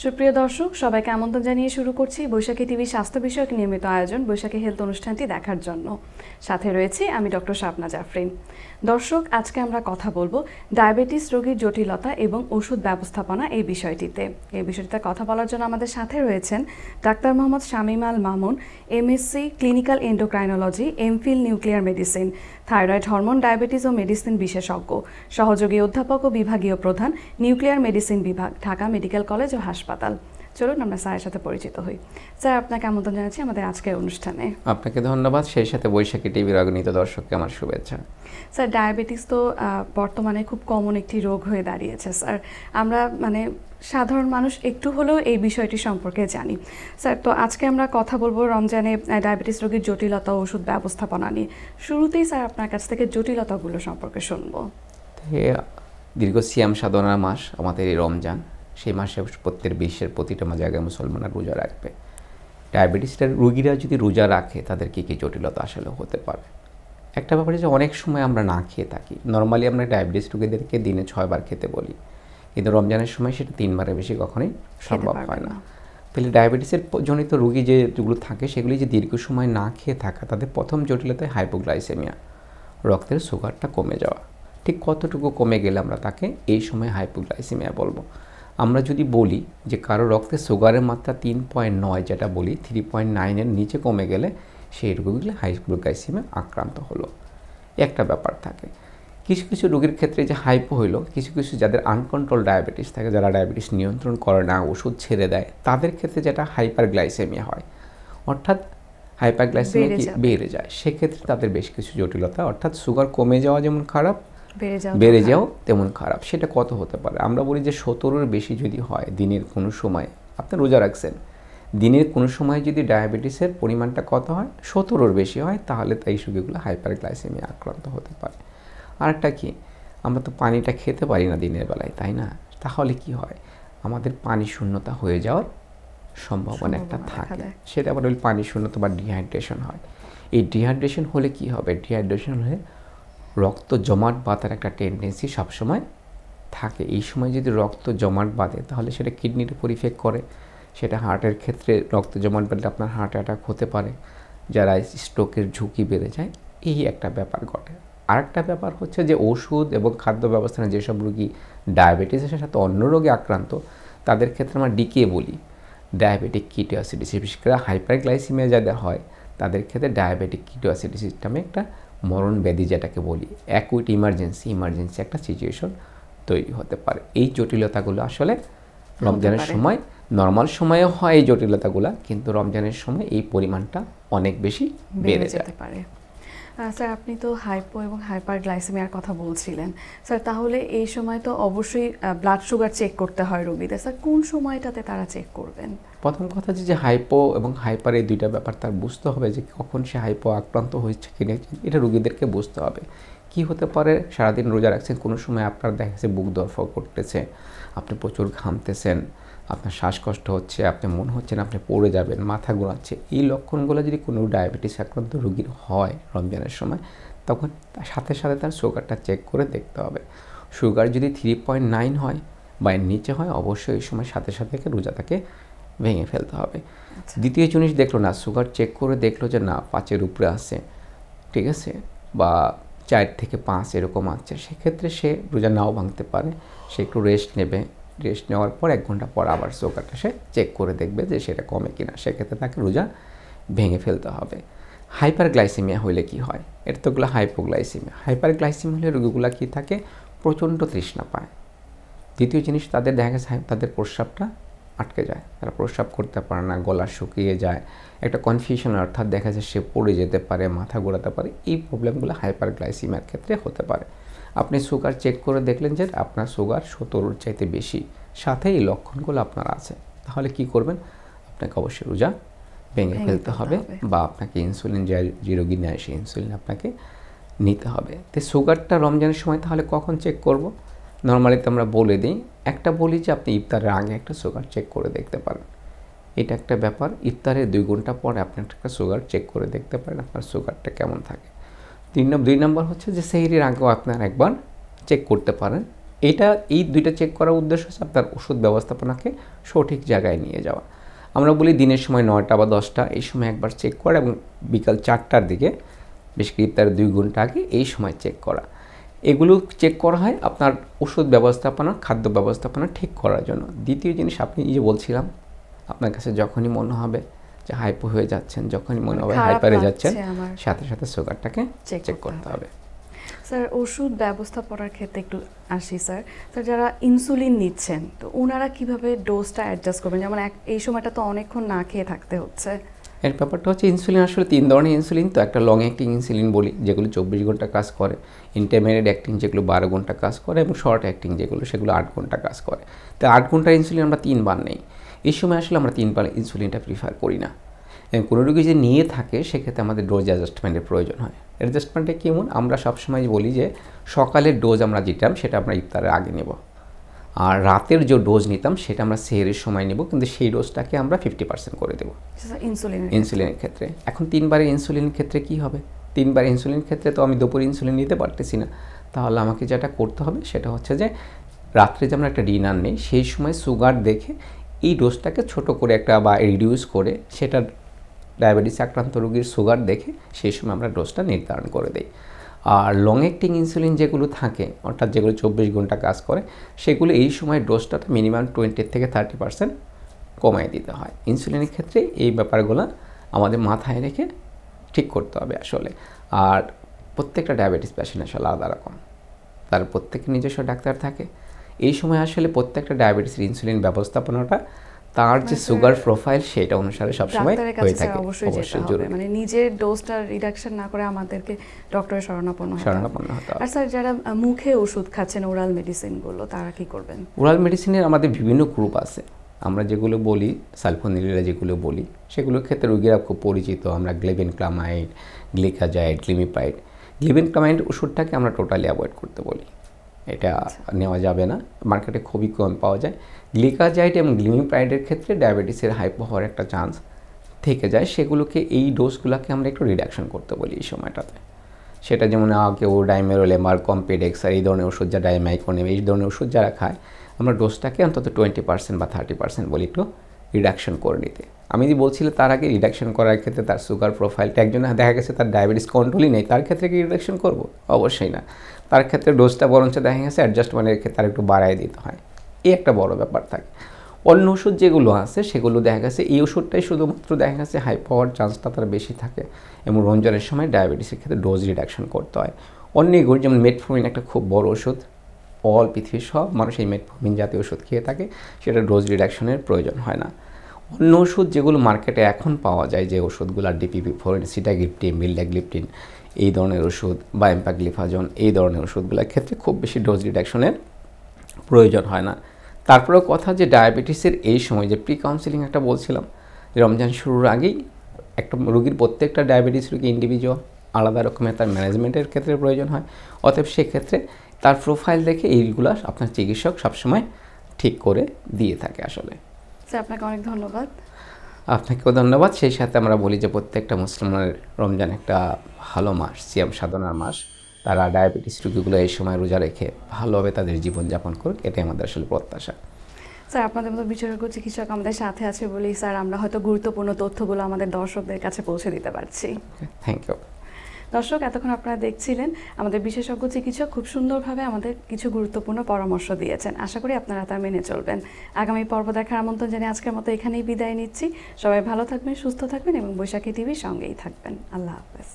সুপ্রিয় দর্শক, সবাইকে আমন্ত্রণ জানিয়ে শুরু করছি বৈশাখী টিভি স্বাস্থ্য বিষয়ক নিয়মিত আয়োজন বৈশাখী হেলথ অনুষ্ঠানটি দেখার জন্য। সাথে রয়েছি আমি ডক্টর শাবনা জাফরিন। দর্শক, আজকে আমরা কথা বলবো ডায়াবেটিস রোগীর জটিলতা এবং ওষুধ ব্যবস্থাপনা এই বিষয়টিতে কথা বলার জন্য আমাদের সাথে রয়েছেন doctor Mohammad Shamim Al Mamun, MSc clinical endocrinology, MPhil nuclear medicine, thyroid hormone, diabetes ও মেডিসিন বিশেষজ্ঞ, সহযোগী অধ্যাপক ও বিভাগীয় প্রধান, নিউক্লিয়ার মেডিসিন বিভাগ, ঢাকা মেডিকেল কলেজ ও হাসপাতাল। চলুন আমরা স্যারের সাথে পরিচিত হই। স্যার, আপনাকে আমন্ত্রণ জানাচ্ছি আমাদের আজকের অনুষ্ঠানে। আপনাকে ধন্যবাদ, সেই সাথে বৈশাখী টিভির অগণিত দর্শককে আমার শুভেচ্ছা। স্যার, ডায়াবেটিস তো বর্তমানে খুব কমন একটি রোগ হয়ে দাঁড়িয়েছে। স্যার, আমরা সাধারণ মানুষ একটু হলেও এই বিষয়টি সম্পর্কে জানি। স্যার, তো আজকে আমরা কথা বলবো রমজানে ডায়াবেটিস রোগীর জটিলতা ও ওষুধ ব্যবস্থাপনা নিয়ে। শুরুতেই স্যার আপনার কাছ থেকে জটিলতাগুলো সম্পর্কে শুনবো। দীর্ঘ সিয়াম সাধনার মাস আমাদের এই রমজান। সেই মাসে বিশ্বের প্রতিটা জায়গায় মুসলমানরা রোজা রাখবে। ডায়াবেটিসের রোগীরা যদি রোজা রাখে তাদের কী কী জটিলতা আসলে হতে পারে? একটা ব্যাপার যে অনেক সময় আমরা না খেয়ে থাকি। নর্মালি আমরা ডায়াবেটিস রোগীদেরকে দিনে 6 বার খেতে বলি, কিন্তু রমজানের সময় সেটা 3 বারের বেশি কখনোই সম্ভব হয় না। তাহলে ডায়াবেটিসের জনিত রোগী যেগুলো থাকে সেগুলি যে দীর্ঘ সময় না খেয়ে থাকা, তাদের প্রথম জটিলতায় হাইপোগ্লাইসেমিয়া, রক্তের সুগারটা কমে যাওয়া। ঠিক কতটুকু কমে গেলে আমরা তাকে এই সময় হাইপোগ্লাইসেমিয়া বলবো? আমরা যদি বলি যে কারো রক্তে সুগারের মাত্রা 3.9, যেটা বলি 3.9-এর নিচে কমে গেলে সেই রোগীগুলো হাইপোগ্লাইসেমিয়া আক্রান্ত হলো, একটা ব্যাপার থাকে। কিছু কিছু রোগীর ক্ষেত্রে যে হাইপো হইলো, কিছু কিছু যাদের আনকন্ট্রোল ডায়াবেটিস থাকে, যারা ডায়াবেটিস নিয়ন্ত্রণ করে না, ওষুধ ছেড়ে দেয়, তাদের ক্ষেত্রে যেটা হাইপারগ্লাইসেমিয়া হয়, অর্থাৎ হাইপারগ্লাইসেমিয়া বেড়ে যায়। সেক্ষেত্রে তাদের বেশ কিছু জটিলতা, অর্থাৎ সুগার কমে যাওয়া যেমন খারাপ, বেড়ে যাও তেমন খারাপ। সেটা কত হতে পারে? আমরা বলি যে 17-এর বেশি যদি হয় দিনের কোনো সময়, আপনি রোজা রাখছেন, দিনের কোনো সময় যদি ডায়াবেটিসের পরিমাণটা কত হয়, 17-এর বেশি হয়, তাহলে তাই রোগীগুলো হাইপারগ্লাইসেমিয়া আক্রান্ত হতে পারে। আরেকটা কি, আমরা তো পানিটা খেতে পারি না দিনের বেলায়, তাই না? তাহলে কি হয়, আমাদের পানি শূন্যতা হয়ে যাওয়ার সম্ভাবনা একটা থাকে। সেটা আবার ওই পানি শূন্যতা বা ডিহাইড্রেশন হয়। এই ডিহাইড্রেশন হলে কি হবে? ডিহাইড্রেশন হলে রক্ত জমাট বাঁধার একটা টেন্ডেন্সি সবসময় থাকে। এই সময় যদি রক্ত জমাট বাঁধে তাহলে সেটা কিডনির উপর ইফেক্ট করে, সেটা হার্টের ক্ষেত্রে রক্ত জমাট বাঁধলে আপনার হার্ট অ্যাটাক হতে পারে, যারা স্ট্রোকের ঝুঁকি বেড়ে যায়, এই একটা ব্যাপার ঘটে। আরেকটা ব্যাপার হচ্ছে যে ওষুধ এবং খাদ্য ব্যবস্থানে যেসব রোগী ডায়াবেটিসের সাথে অন্য রোগে আক্রান্ত, তাদের ক্ষেত্রে আমরা ডিকে বলি, ডায়াবেটিক কিটোঅ্যাসিডোসিস। বিশেষ করে হাইপারগ্লাইসেমিয়া যাদের হয় তাদের ক্ষেত্রে ডায়াবেটিক কিটোঅ্যাসিডোসিস নামে একটা মরণ ব্যাধি, যেটাকে বলি অ্যাকুইট ইমার্জেন্সি একটা সিচুয়েশন তৈরি হতে পারে। এই জটিলতাগুলো আসলে রমজানের সময়, নর্মাল সময়েও হয় এই জটিলতাগুলো, কিন্তু রমজানের সময় এই পরিমাণটা অনেক বেশি বেড়ে যেতে পারে। স্যার, আপনি তো হাইপো এবং হাইপারগ্লাইসেমিয়ার কথা বলছিলেন। স্যার, তাহলে এই সময় তো অবশ্যই ব্লাড সুগার চেক করতে হয় রোগীদের। স্যার, কোন সময়টাতে তারা চেক করবেন? প্রথম কথা যে হাইপো এবং হাইপার, এই দুইটা ব্যাপার তার বুঝতে হবে যে কখন সে হাইপো আক্রান্ত হয়েছে কিনা, এটা রোগীদেরকে বুঝতে হবে। কি হতে পারে, সারাদিন রোজা রাখছেন, কোনো সময় আপনার দেখা যাচ্ছে বুক ধড়ফড় করতেছে, আপনি প্রচুর ঘামতেছেন, আপনার শ্বাসকষ্ট হচ্ছে, আপনি মনে হচ্ছে না আপনি পড়ে যাবেন, মাথা ঘোরাচ্ছে। এই লক্ষণগুলো যদি কোনো ডায়াবেটিস আক্রান্ত রোগীর হয় রমজানের সময়, তখন তার সাথে সাথে তার সুগারটা চেক করে দেখতে হবে। সুগার যদি 3.9 হয় বা এর নিচে হয়, অবশ্যই এই সময় সাথে সাথে রোজাটাকে ভেঙে ফেলতে হবে। দ্বিতীয় জিনিস দেখলো না, সুগার চেক করে দেখলো যে না 5-এর উপরে আছে, ঠিক আছে, বা 4 থেকে 5 এরকম আছে, সেক্ষেত্রে সে রোজা নাও ভাঙতে পারে। সে একটু রেস্ট নেবে, রেস্ট নেওয়ার পর 1 ঘন্টা পর আবার সুগারটা সে চেক করে দেখবে যে সেটা কমে কিনা, সেক্ষেত্রে তাকে রোজা ভেঙে ফেলতে হবে। হাইপারগ্লাইসেমিয়া হলে কি হয়? এটা তো হাইপোগ্লাইসেমিয়া। হাইপারগ্লাইসেমিয়া হলে রোগীগুলো কী থাকে, প্রচণ্ড তৃষ্ণা পায়। দ্বিতীয় জিনিস, তাদের দেখা গেছে তাদের প্রস্রাবটা আটকে যায়, তারা প্রস্রাব করতে পারে না, গলা শুকিয়ে যায়, একটা কনফিউশন, অর্থাৎ দেখা যায় সে পড়ে যেতে পারে, মাথা ঘোরাতে পারে। এই প্রবলেমগুলো হাইপারগ্লাইসেমিয়ার ক্ষেত্রে হতে পারে। আপনি সুগার চেক করে দেখলেন যে আপনার সুগার 17-এর চাইতে বেশি, সাথে এই লক্ষণগুলো আপনার আছে, তাহলে কি করবেন? আপনাকে অবশ্যই রোজা ভেঙে ফেলতে হবে, বা আপনাকে ইনসুলিন, যে রোগী নেয় সেই ইনসুলিন আপনাকে নিতে হবে। তো সুগারটা রমজানের সময় তাহলে কখন চেক করব? নর্মালি তো আমরা বলে দিই, একটা বলি যে আপনি ইফতারের আগে একটা সুগার চেক করে দেখতে পারেন, এটা একটা ব্যাপার। ইফতারের 2 ঘন্টা পরে আপনি একটা সুগার চেক করে দেখতে পারেন আপনার সুগারটা কেমন থাকে। 2 নম্বর হচ্ছে যে সেহরির আগেও আপনার একবার চেক করতে পারেন এটা এই দুইটা চেক করার উদ্দেশ্য হচ্ছে আপনার ওষুধ ব্যবস্থাপনাকে সঠিক জায়গায় নিয়ে যাওয়া। আমরা বলি দিনের সময় 9টা বা 10টা এই সময় একবার চেক করা এবং বিকাল 4টার দিকে বেশ ইফতারের 2 ঘন্টা আগে এই সময় চেক করা। এগুলো চেক করা হয় আপনার ওষুধ ব্যবস্থাপনা, খাদ্য ব্যবস্থাপনা ঠিক করার জন্য। দ্বিতীয় জিনিস আপনি যে বলছিলাম, আপনার কাছে যখনই মনে হবে যে হাইপো হয়ে যাচ্ছেন, যখনই মনে হবে হাইপারে যাচ্ছেন, সাথে সাথে সুগারটাকে চেক করতে হবে। স্যার ওষুধ ব্যবস্থাপনার ক্ষেত্রে একটু আসি স্যার। স্যার যারা ইনসুলিন নিচ্ছেন তো ওনারা কিভাবে ডোজটা অ্যাডজাস্ট করবেন? যেমন এই সময়টা তো অনেকক্ষণ না খেয়ে থাকতে হচ্ছে। এর ব্যাপারটা হচ্ছে ইনসুলিন আসলে 3 ধরনের ইনসুলিন। তো একটা লং অ্যাক্টিং ইনসুলিন বলি যেগুলো 24 ঘন্টা কাজ করে, ইন্টারমিডিয়েট অ্যাক্টিং যেগুলো 12 ঘন্টা কাজ করে, এবং শর্ট অ্যাক্টিং যেগুলো সেগুলো 8 ঘন্টা কাজ করে। তো 8 ঘন্টার ইনসুলিন আমরা 3 বার নেই। এই সময় আসলে আমরা 3 বার ইনসুলিনটা প্রিফার করি না। এবং কোনো রোগী যদি নিয়ে থাকে সেক্ষেত্রে আমাদের ডোজ অ্যাডজাস্টমেন্টের প্রয়োজন হয়। অ্যাডজাস্টমেন্টটা কেমন? আমরা সবসময় বলি যে সকালের ডোজ আমরা যেতাম সেটা আমরা ইফতারের আগে নেব, আর রাতের যে ডোজ নিতাম সেটা আমরা সেহরির সময় নেব, কিন্তু সেই ডোজটাকে আমরা 50% করে দেবো ইনসুলিনের ক্ষেত্রে। এখন 3 বারের ইনসুলিনের ক্ষেত্রে কি হবে? 3 বার ইনসুলিনের ক্ষেত্রে তো আমি দুপুর ইনসুলিন নিতে পারতেছি না। তাহলে আমাকে যেটা করতে হবে সেটা হচ্ছে যে রাত্রে যে আমরা একটা ডিনার নেই সেই সময় সুগার দেখে এই ডোজটাকে ছোট করে একটা বা রিডিউস করে সেটা ডায়াবেটিস আক্রান্ত রোগীর সুগার দেখে সেই সময় আমরা ডোজটা নির্ধারণ করে দিই। আর লং অ্যাক্টিং ইনসুলিন যেগুলো থাকে, অর্থাৎ যেগুলো 24 ঘন্টা কাজ করে, সেগুলো এই সময় ডোজটা মিনিমাম 20 থেকে 30% কমায় দিতে হয়। ইনসুলিনের ক্ষেত্রে এই ব্যাপারগুলো আমাদের মাথায় রেখে ঠিক করতে হবে আসলে। আর প্রত্যেকটা ডায়াবেটিস পেশেন্ট আসলে আলাদা রকম, তার প্রত্যেকের নিজস্ব ডাক্তার থাকে। এই সময় আসলে প্রত্যেকটা ডায়াবেটিসের ইনসুলিন ব্যবস্থাপনাটা তার যে সুগার প্রোফাইল সেটা অনুসারে সবসময় হয়ে থাকে। অবশ্যই জরুরি, মানে নিজের ডোজটা রিডাকশন না করে আমাদেরকে ডক্টরের শরণাপন্ন হতে হবে। আর স্যার যারা মুখে ওষুধ খাচ্ছেন ওরাল মেডিসিনগুলো তারা কি করবেন? ওরাল মেডিসিনের আমাদের বিভিন্ন গ্রুপ আছে। আমরা যেগুলো বলি সালফোনিলিরা যেগুলো বলি সেগুলোর ক্ষেত্রে রোগীরা খুব পরিচিত। আমরা গ্লেবেনক্লামাইড, গ্লিকাজাইড, গ্লিমিপাইড। গ্লেবেনক্লামাইড ওষুধটাকে আমরা টোটালি অ্যাভয়েড করতে বলি, এটা নেওয়া যাবে না, মার্কেটে খুবই কম পাওয়া যায়। গ্লিকাজাইড এবং গ্লিমিপাইডের ক্ষেত্রে ডায়াবেটিসের হাইপো হওয়ার একটা চান্স থেকে যায়, সেগুলোকে এই ডোজগুলোকে আমরা একটু রিডাকশন করতে বলি এই সময়টাতে। সেটা যেমন কেউ ডাইমেরোলেমার, কম্পেডেক্স আর এই ধরনের ওষুধ, যা ডাইমাইকোনেম এই ধরনের ওষুধ যারা খায়, আমরা ডোজটাকে অন্তত 20% বা 30% বলি একটু রিডাকশন করে নিতে। আমি যদি বলছিলাম তার আগে রিডাকশন করার ক্ষেত্রে তার সুগার প্রোফাইলটা, একজন দেখা গেছে তার ডায়াবেটিস কন্ট্রোলই নেই, তার ক্ষেত্রে কি রিডাকশন করব? অবশ্যই না। তার ক্ষেত্রে ডোজটা বরঞ্চ দেখা গেছে অ্যাডজাস্টমেন্টের ক্ষেত্রে তার একটু বাড়াই দিতে হয়, এই একটা বড় ব্যাপার থাকে। অন্য ওষুধ যেগুলো আছে সেগুলো দেখা গেছে এই ওষুধটাই শুধুমাত্র দেখা গেছে হাই পাওয়ার চান্সটা তার বেশি থাকে, এবং রমজানের সময় ডায়াবেটিসের ক্ষেত্রে ডোজ রিডাকশন করতে হয়। অন্য এগুলো যেমন মেটফর্মিন একটা খুব বড় ওষুধ, অল পৃথিবীর সব মানুষ এই মেটফর্মিন জাতীয় ওষুধ খেয়ে থাকে, সেটা ডোজ রিডাকশনের প্রয়োজন হয় না। অন্য ওষুধ যেগুলো মার্কেটে এখন পাওয়া যায়, যে ওষুধগুলো DPP-4, সিটাগ্লিপটিন, মিল্ডাগ্লিপটিন এই ধরনের ওষুধ, বা এম্পাগ্লিফাজন এই ধরনের ওষুধগুলোর ক্ষেত্রে খুব বেশি ডোজ রিডাকশনের প্রয়োজন হয় না। তারপরেও কথা যে ডায়াবেটিসের এই সময় যে প্রি কাউন্সিলিং একটা বলছিলাম, রমজান শুরুর আগেই একটা রোগীর, প্রত্যেকটা ডায়াবেটিস রোগী ইন্ডিভিজুয়াল আলাদা রকমের তার ম্যানেজমেন্টের ক্ষেত্রে প্রয়োজন হয়। অতএব সেক্ষেত্রে তার প্রোফাইল দেখে এইগুলো আপনার চিকিৎসক সবসময় ঠিক করে দিয়ে থাকে আসলে। স্যার আপনাকে অনেক ধন্যবাদ। আপনাকেও ধন্যবাদ। সেই সাথে আমরা বলি যে প্রত্যেকটা মুসলমানের রমজান একটা ভালো মাস, সিয়াম সাধনার মাস। তারা ডায়াবেটিস রোগীগুলো এই সময় রোজা রেখে ভালোভাবে তাদের জীবনযাপন করুক, এটাই আমাদের আসলে প্রত্যাশা। স্যার আপনাদের মতো বিশেষজ্ঞ চিকিৎসক আমাদের সাথে আছে বলেই স্যার আমরা হয়তো গুরুত্বপূর্ণ তথ্যগুলো আমাদের দর্শকদের কাছে পৌঁছে দিতে পারছি। Thank you. দর্শক, এতক্ষণ আপনারা দেখছিলেন আমাদের বিশেষজ্ঞ চিকিৎসক খুব সুন্দরভাবে আমাদের কিছু গুরুত্বপূর্ণ পরামর্শ দিয়েছেন। আশা করি আপনারা তা মেনে চলবেন। আগামী পর্ব দেখার আমন্ত্রণ জানিয়ে আজকের মতো এখানেই বিদায় নিচ্ছি। সবাই ভালো থাকবেন, সুস্থ থাকবেন এবং বৈশাখী টিভির সঙ্গেই থাকবেন। আল্লাহ হাফেজ।